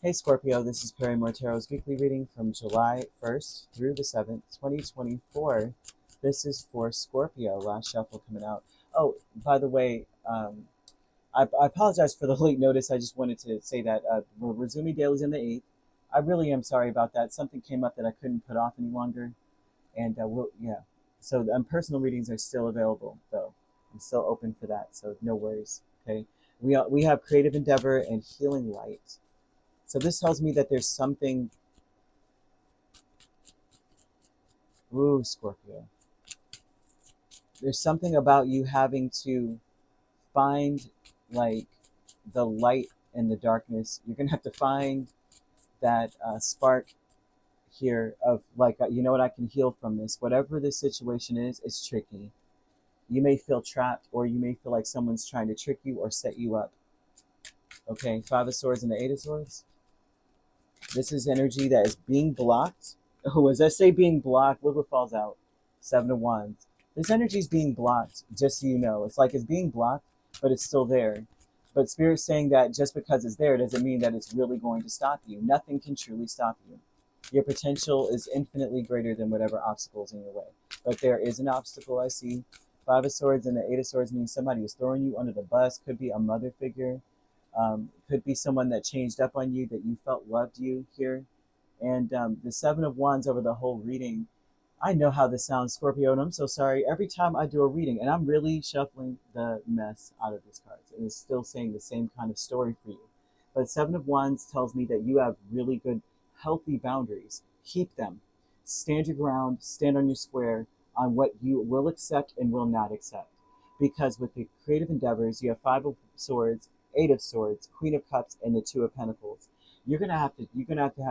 Hey Scorpio, this is Perrymore Tarot's weekly reading from July 1st through the 7th, 2024. This is for Scorpio, last shuffle coming out. Oh, by the way, I apologize for the late notice. I just wanted to say that we're resuming dailies on the 8th. I really am sorry about that. Something came up that I couldn't put off any longer. And yeah. So personal readings are still available, though. I'm still open for that, so no worries. Okay. We have creative endeavor and healing light. So this tells me that there's something, ooh, Scorpio. There's something about you having to find like the light in the darkness. You're gonna have to find that spark here of like, you know what, I can heal from this. Whatever this situation is, it's tricky. You may feel trapped, or you may feel like someone's trying to trick you or set you up. Okay, Five of Swords and the Eight of Swords. This is energy that is being blocked. Oh, as I say being blocked, look what falls out. Seven of Wands. This energy is being blocked, just so you know. It's like it's being blocked, but it's still there. But Spirit's saying that just because it's there doesn't mean that it's really going to stop you. Nothing can truly stop you. Your potential is infinitely greater than whatever obstacles in your way. But there is an obstacle I see. Five of Swords and the Eight of Swords means somebody is throwing you under the bus. Could be a mother figure. Could be someone that changed up on you, that you felt loved you here. And the Seven of Wands over the whole reading. I know how this sounds, Scorpio, and I'm so sorry. Every time I do a reading, and I'm really shuffling the mess out of these cards, and it's still saying the same kind of story for you. But Seven of Wands tells me that you have really good, healthy boundaries. Keep them. Stand your ground, stand on your square on what you will accept and will not accept. Because with the creative endeavors, you have Five of Swords, Eight of Swords, Queen of Cups, and the Two of Pentacles. You're gonna have to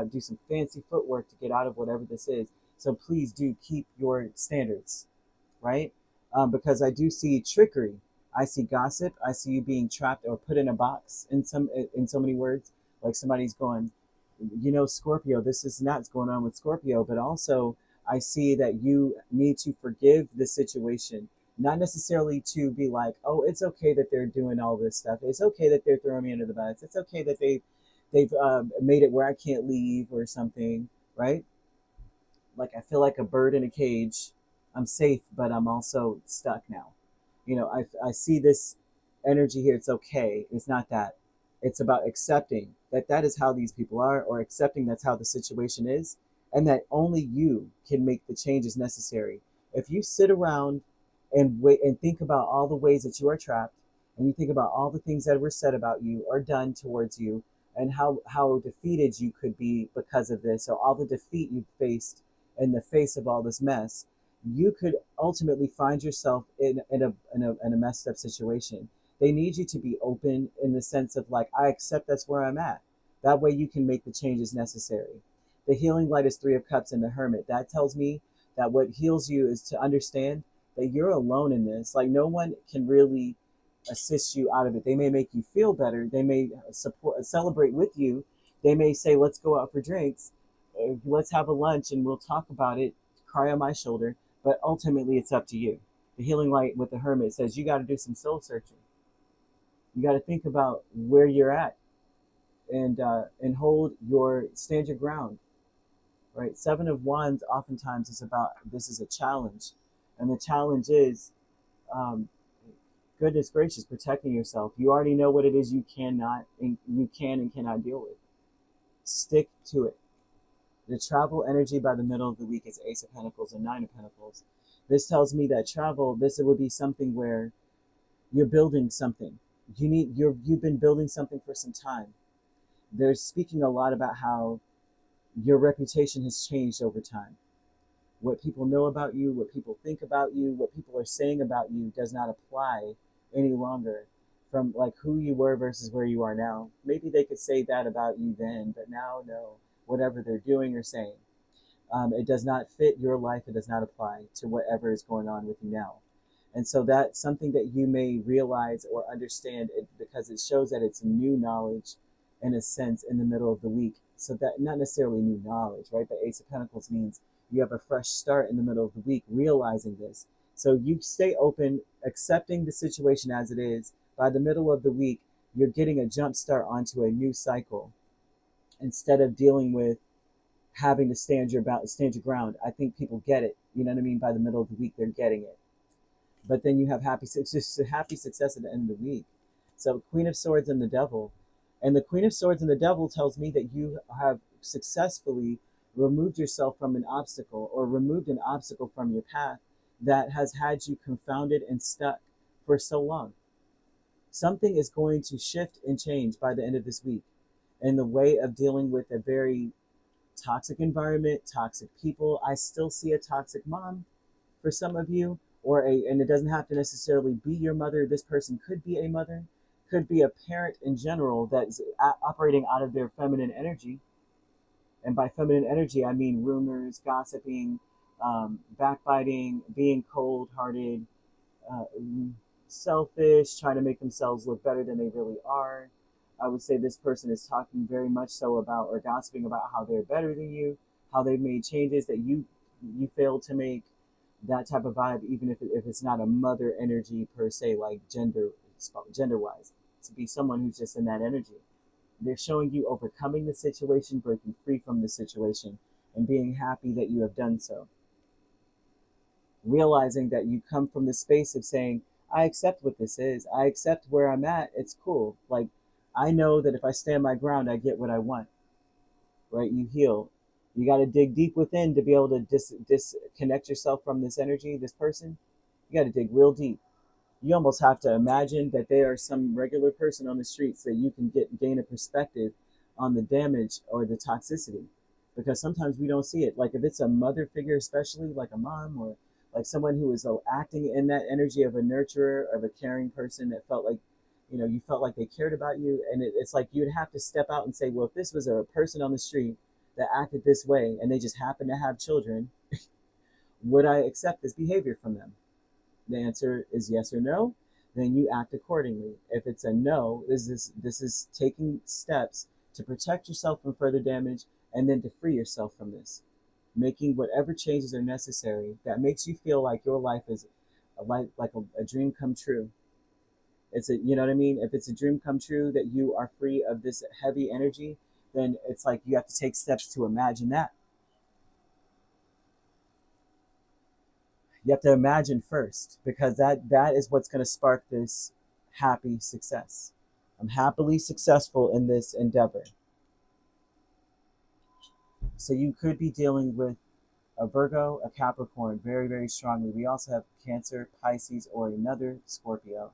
do some fancy footwork to get out of whatever this is. So please do keep your standards, right? Because I do see trickery. I see gossip. I see you being trapped or put in a box in so many words. Like somebody's going, Scorpio, this is not what's going on with Scorpio. But also, I see that you need to forgive the situation. Not necessarily to be like, oh, it's okay that they're doing all this stuff. It's okay that they're throwing me under the bus. It's okay that they've made it where I can't leave or something, right? Like I feel like a bird in a cage. I'm safe, but I'm also stuck now. I see this energy here. It's okay. It's not that. It's about accepting that that is how these people are, or accepting that's how the situation is, and that only you can make the changes necessary. If you sit around and wait and think about all the ways that you are trapped, and you think about all the things that were said about you or done towards you, and how defeated you could be because of this, or all the defeat you faced in the face of all this mess, you could ultimately find yourself in a messed up situation. They need you to be open in the sense of like, I accept that's where I'm at. That way you can make the changes necessary. The healing light is Three of Cups and the Hermit. That tells me that what heals you is to understand that you're alone in this. Like no one can really assist you out of it. They may make you feel better. They may celebrate with you. They may say, let's go out for drinks. Let's have a lunch and we'll talk about it. Cry on my shoulder. But ultimately, it's up to you. The healing light with the Hermit says you got to do some soul searching. You got to think about where you're at, and stand your ground. Right? Seven of Wands oftentimes is about, this is a challenge, and the challenge is, goodness gracious, protecting yourself. You already know what it is you can and cannot deal with. Stick to it. The travel energy by the middle of the week is Ace of Pentacles and Nine of Pentacles. This tells me that travel, this would be something where you're building something. You've been building something for some time. They're speaking a lot about how your reputation has changed over time. What people know about you, what people think about you, what people are saying about you does not apply any longer, from like who you were versus where you are now. Maybe they could say that about you then, but now, no. Whatever they're doing or saying, it does not fit your life. It does not apply to whatever is going on with you now. And so that's something that you may realize or understand it, because it shows that it's new knowledge in a sense in the middle of the week. So that, not necessarily new knowledge, right? But Ace of Pentacles means you have a fresh start in the middle of the week, realizing this. So you stay open, accepting the situation as it is. By the middle of the week, you're getting a jump start onto a new cycle. instead of dealing with having to stand your ground. I think people get it. You know what I mean? By the middle of the week, they're getting it. But then you have just a happy success at the end of the week. So Queen of Swords and the Devil. And the Queen of Swords and the Devil tells me that you have successfully removed yourself from an obstacle, or removed an obstacle from your path that has had you confounded and stuck for so long. Something is going to shift and change by the end of this week in the way of dealing with a very toxic environment, toxic people. I still see a toxic mom for some of you, and it doesn't have to necessarily be your mother. This person could be a mother, could be a parent in general that's operating out of their feminine energy. And by feminine energy, I mean rumors, gossiping, backbiting, being cold-hearted, uh, selfish, trying to make themselves look better than they really are. I would say this person is talking very much so about, or gossiping about, how they're better than you, how they've made changes that you failed to make. That type of vibe, even if it's not a mother energy per se, like gender wise, to be someone who's just in that energy. They're showing you overcoming the situation, breaking free from the situation, and being happy that you have done so. Realizing that you come from the space of saying, I accept what this is. I accept where I'm at. It's cool. Like, I know that if I stand my ground, I get what I want. Right? You heal. You got to dig deep within to be able to disconnect yourself from this energy, this person. You got to dig real deep. You almost have to imagine that they are some regular person on the street so that you can gain a perspective on the damage or the toxicity. Because sometimes we don't see it. Like if it's a mother figure, especially like a mom, or like someone who is acting in that energy of a nurturer, of a caring person that felt like, you felt like they cared about you. And it's like you'd have to step out and say, well, if this was a person on the street that acted this way and they just happen to have children, would I accept this behavior from them? The answer is yes or no. Then you act accordingly. If it's a no, this is taking steps to protect yourself from further damage, and then to free yourself from this, making whatever changes are necessary that makes you feel like your life is a dream come true. You know what I mean? If it's a dream come true that you are free of this heavy energy, then it's like you have to take steps to imagine that. You have to imagine first, because that is what's going to spark this happy success. I'm happily successful in this endeavor. So you could be dealing with a Virgo, a Capricorn very, very strongly. We also have Cancer, Pisces, or another Scorpio,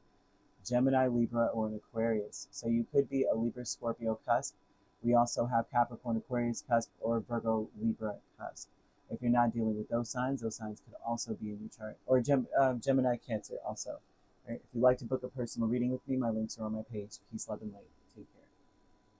Gemini, Libra, or an Aquarius. So you could be a Libra, Scorpio cusp. We also have Capricorn, Aquarius cusp, or Virgo, Libra cusp. If you're not dealing with those signs could also be in your chart. Or Gemini, Cancer also. Right? If you'd like to book a personal reading with me, my links are on my page. Peace, love, and light.